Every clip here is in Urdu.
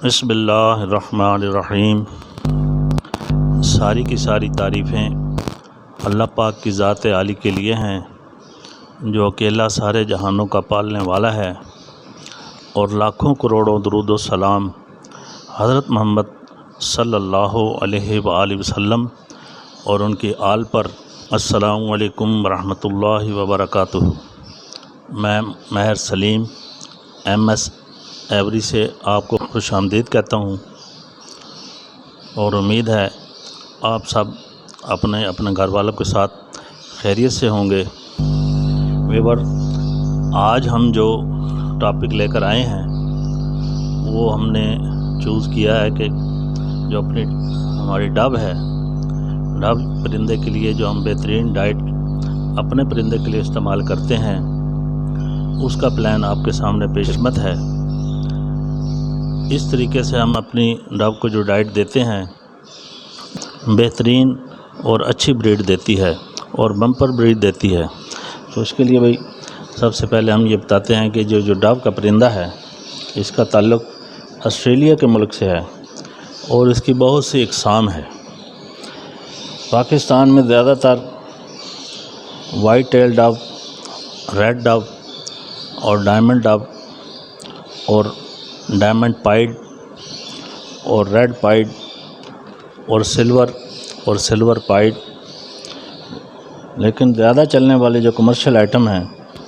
بسم اللہ الرحمن الرحیم۔ ساری کی ساری تعریفیں اللہ پاک کی ذات عالی کے لیے ہیں، جو اکیلا سارے جہانوں کا پالنے والا ہے، اور لاکھوں کروڑوں درود و سلام حضرت محمد صلی اللہ علیہ وآلہ وسلم اور ان کی آل پر۔ السلام علیکم ورحمۃ اللہ وبرکاتہ۔ میں ماہر سلیم MS ایوری سے آپ کو خوش آمدید کہتا ہوں، اور امید ہے آپ سب اپنے گھر والوں کے ساتھ خیریت سے ہوں گے۔ ویور، آج ہم جو ٹاپک لے کر آئے ہیں وہ ہم نے چوز کیا ہے کہ جو ہماری ڈب ہے، ڈب پرندے کے لیے جو ہم بہترین ڈائٹ اپنے پرندے کے لیے استعمال کرتے ہیں، اس کا پلان آپ کے سامنے پیش خدمت ہے۔ اس طریقے سے ہم اپنی ڈب کو جو ڈائٹ دیتے ہیں، بہترین اور اچھی بریڈ دیتی ہے اور بمپر بریڈ دیتی ہے۔ تو اس کے لیے سب سے پہلے ہم یہ بتاتے ہیں کہ جو ڈب کا پرندہ ہے، اس کا تعلق آسٹریلیا کے ملک سے ہے، اور اس کی بہت سی اقسام ہے۔ پاکستان میں زیادہ تر وائٹ ٹیل ڈب، ریڈ ڈب اور ڈائمنڈ ڈب اور ڈائمنڈ پائڈ اور ریڈ پائڈ اور سلور پائڈ، لیکن زیادہ چلنے والے جو کمرشل آئٹم ہیں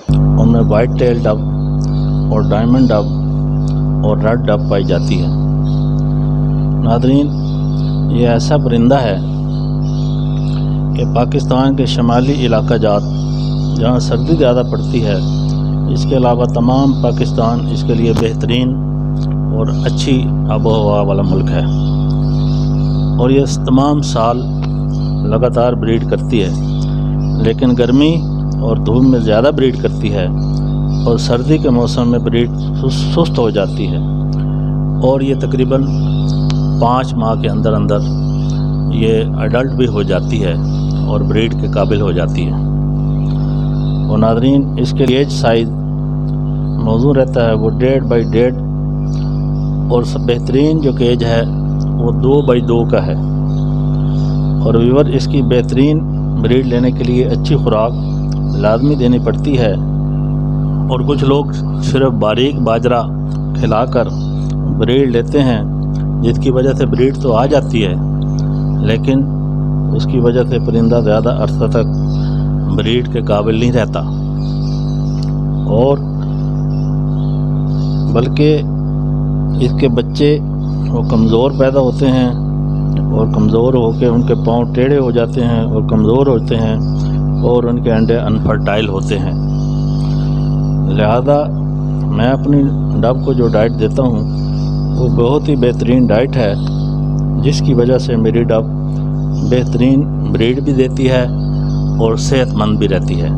ان میں وائٹ ٹیل ڈب اور ڈائمنڈ ڈب اور ریڈ ڈب پائی جاتی ہے۔ ناظرین، یہ ایسا پرندہ ہے کہ پاکستان کے شمالی علاقہ جات جہاں سردی زیادہ پڑتی ہے، اس کے علاوہ تمام پاکستان اس کے لیے بہترین اور اچھی آب و ہوا والا ملک ہے، اور یہ تمام سال لگاتار بریڈ کرتی ہے، لیکن گرمی اور دھوپ میں زیادہ بریڈ کرتی ہے، اور سردی کے موسم میں بریڈ سست ہو جاتی ہے، اور یہ تقریباً 5 ماہ کے اندر یہ ایڈلٹ بھی ہو جاتی ہے اور بریڈ کے قابل ہو جاتی ہے۔ اور ناظرین، اس کے ایج سائز موزوں رہتا ہے وہ 1.5 بائی 1.5، اور بہترین جو کیج ہے وہ 2 بائی 2 کا ہے۔ اور ویور، اس کی بہترین بریڈ لینے کے لیے اچھی خوراک لازمی دینی پڑتی ہے، اور کچھ لوگ صرف باریک باجرہ کھلا کر بریڈ لیتے ہیں، جس کی وجہ سے بریڈ تو آ جاتی ہے، لیکن اس کی وجہ سے پرندہ زیادہ عرصہ تک بریڈ کے قابل نہیں رہتا، اور بلکہ اس کے بچے وہ کمزور پیدا ہوتے ہیں، اور کمزور ہو کے ان کے پاؤں ٹیڑھے ہو جاتے ہیں اور کمزور ہوتے ہیں، اور ان کے انڈے انفرٹائل ہوتے ہیں۔ لہذا میں اپنی ڈب کو جو ڈائٹ دیتا ہوں وہ بہت ہی بہترین ڈائٹ ہے، جس کی وجہ سے میری ڈب بہترین بریڈ بھی دیتی ہے اور صحت مند بھی رہتی ہے۔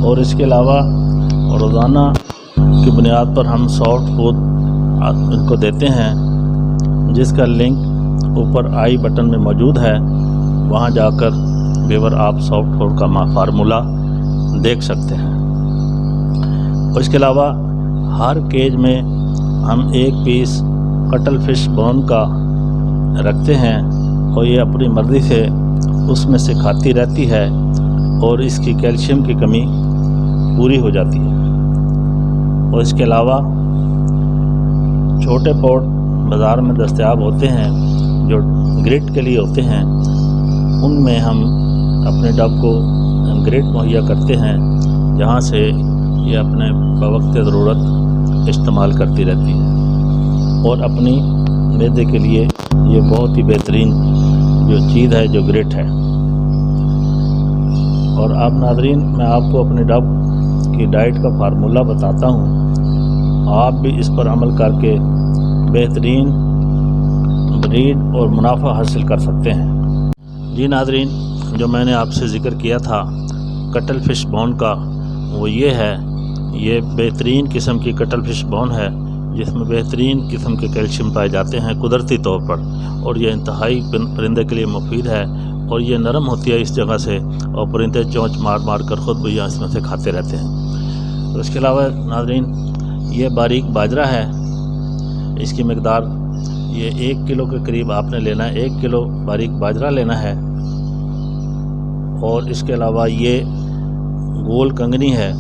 اور اس کے علاوہ روزانہ کی بنیاد پر ہم سافٹ فوڈ ان کو دیتے ہیں، جس کا لنک اوپر آئی بٹن میں موجود ہے، وہاں جا کر ویور آپ سافٹ فوڈ کا فارمولہ دیکھ سکتے ہیں۔ اور اس کے علاوہ ہر کیج میں ہم 1 پیس کٹل فش بون کا رکھتے ہیں، اور یہ اپنی مرضی سے اس میں سے کھاتی رہتی ہے، اور اس کی کیلشیم کی کمی پوری ہو جاتی ہے۔ اور اس کے علاوہ چھوٹے پوٹ بازار میں دستیاب ہوتے ہیں جو گرٹ کے لیے ہوتے ہیں، ان میں ہم اپنے ڈب کو گرٹ مہیا کرتے ہیں، جہاں سے یہ اپنے بوقت ضرورت استعمال کرتی رہتی ہے، اور اپنی معدے کے لیے یہ بہت ہی بہترین جو چیز ہے جو گرٹ ہے۔ اور اب ناظرین، میں آپ کو اپنے ڈب کی ڈائٹ کا فارمولہ بتاتا ہوں، آپ بھی اس پر عمل کر کے بہترین بریڈ اور منافع حاصل کر سکتے ہیں۔ جی ناظرین، جو میں نے آپ سے ذکر کیا تھا کٹل فش بون کا، وہ یہ بہترین قسم کی کٹل فش بون ہے، جس میں بہترین قسم کے کیلشیم پائے جاتے ہیں قدرتی طور پر، اور یہ انتہائی پرندے کے لیے مفید ہے، اور یہ نرم ہوتی ہے اس جگہ سے، اور پرندے چونچ مار مار کر خود بھی اس میں سے کھاتے رہتے ہیں۔ اس کے علاوہ ناظرین، یہ باریک باجرہ ہے، اس کی مقدار یہ 1 کلو کے قریب آپ نے لینا ہے. 1 کلو باریک باجرہ لینا ہے، اور اس کے علاوہ یہ گول کنگنی ہے،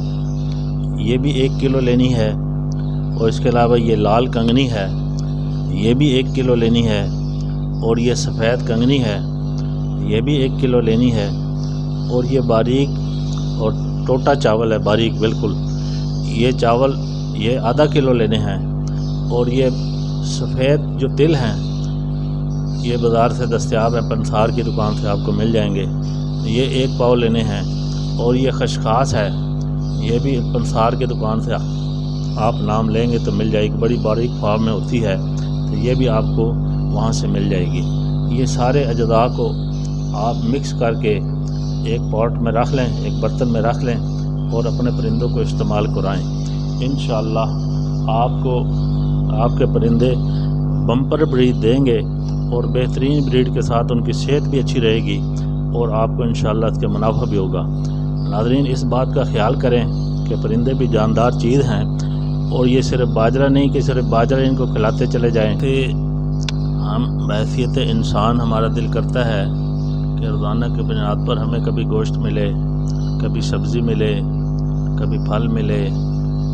یہ بھی 1 کلو لینی ہے، اور اس کے علاوہ یہ لال کنگنی ہے، یہ بھی 1 کلو لینی ہے، اور یہ سفید کنگنی ہے، یہ بھی 1 کلو لینی ہے، اور یہ باریک اور ٹوٹا چاول ہے باریک بالکل، یہ چاول یہ ½ کلو لینے ہیں. اور یہ سفید جو تل ہیں یہ بازار سے دستیاب ہے، پنسار کی دکان سے آپ کو مل جائیں گے، یہ 1 پاؤ لینے ہیں. اور یہ خشخاش ہے، یہ بھی پنسار کی دکان سے آپ نام لیں گے تو مل جائے گی، بڑی باریک فارم میں ہوتی ہے، تو یہ بھی آپ کو وہاں سے مل جائے گی. یہ سارے اجزاء کو آپ مکس کر کے ایک پاٹ میں رکھ لیں، ایک برتن میں رکھ لیں، اور اپنے پرندوں کو استعمال کرائیں. انشاءاللہ آپ کو آپ کے پرندے بمپر بریڈ دیں گے، اور بہترین بریڈ کے ساتھ ان کی صحت بھی اچھی رہے گی، اور آپ کو انشاءاللہ اس کے منافع بھی ہوگا. ناظرین اس بات کا خیال کریں کہ پرندے بھی جاندار چیز ہیں، اور یہ صرف باجرہ نہیں کہ صرف باجرہ ان کو کھلاتے چلے جائیں. کہ ہم بحیثیت انسان ہمارا دل کرتا ہے کہ روزانہ کی بنیاد پر ہمیں کبھی گوشت ملے، کبھی سبزی ملے، کبھی پھل ملے،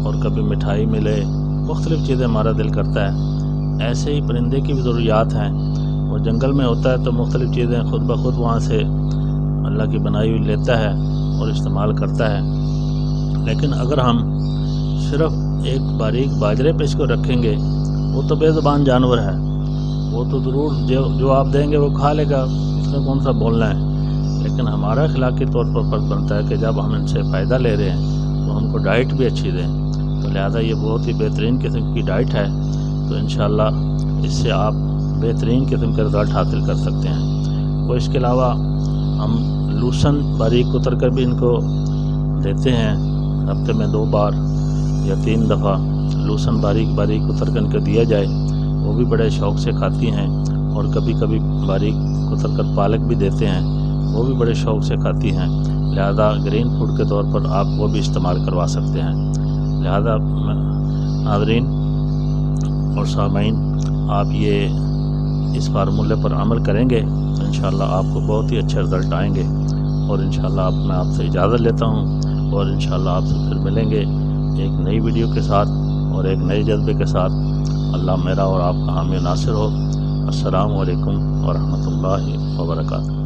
اور کبھی مٹھائی ملے، مختلف چیزیں ہمارا دل کرتا ہے. ایسے ہی پرندے کی بھی ضروریات ہیں. وہ جنگل میں ہوتا ہے تو مختلف چیزیں خود بخود وہاں سے اللہ کی بنائی ہوئی لیتا ہے اور استعمال کرتا ہے. لیکن اگر ہم صرف ایک باریک باجرے پہ اس کو رکھیں گے، وہ تو بے زبان جانور ہے، وہ تو ضرور جو آپ دیں گے وہ کھا لے گا، اس میں کون سا بولنا ہے. لیکن ہمارا اخلاقی طور پر فرض بنتا ہے کہ جب ہم ان سے فائدہ لے رہے ہیں تو ہم کو ڈائٹ بھی اچھی دیں. تو لہذا یہ بہت ہی بہترین قسم کی ڈائٹ ہے. تو انشاءاللہ اس سے آپ بہترین قسم کے رزلٹ حاصل کر سکتے ہیں. اور اس کے علاوہ ہم لوسن باریک کتر کر بھی ان کو دیتے ہیں، ہفتے میں 2 بار یا 3 دفعہ لوسن باریک باریک کتر کر ان کو دیا جائے، وہ بھی بڑے شوق سے کھاتی ہیں. اور کبھی کبھی باریک کتر کر پالک بھی دیتے ہیں، وہ بھی بڑے شوق سے کھاتی ہیں. لہذا گرین فوڈ کے طور پر آپ وہ بھی استعمال کروا سکتے ہیں. لہذا ناظرین اور سامعین، آپ یہ اس فارمولے پر عمل کریں گے تو انشاءاللہ آپ کو بہت ہی اچھے رزلٹ آئیں گے. اور انشاءاللہ میں آپ سے اجازت لیتا ہوں، اور انشاءاللہ آپ سے پھر ملیں گے ایک نئی ویڈیو کے ساتھ اور ایک نئے جذبے کے ساتھ. اللہ میرا اور آپ کا حامی و ناصر ہو. السلام علیکم ورحمۃ اللہ وبرکاتہ.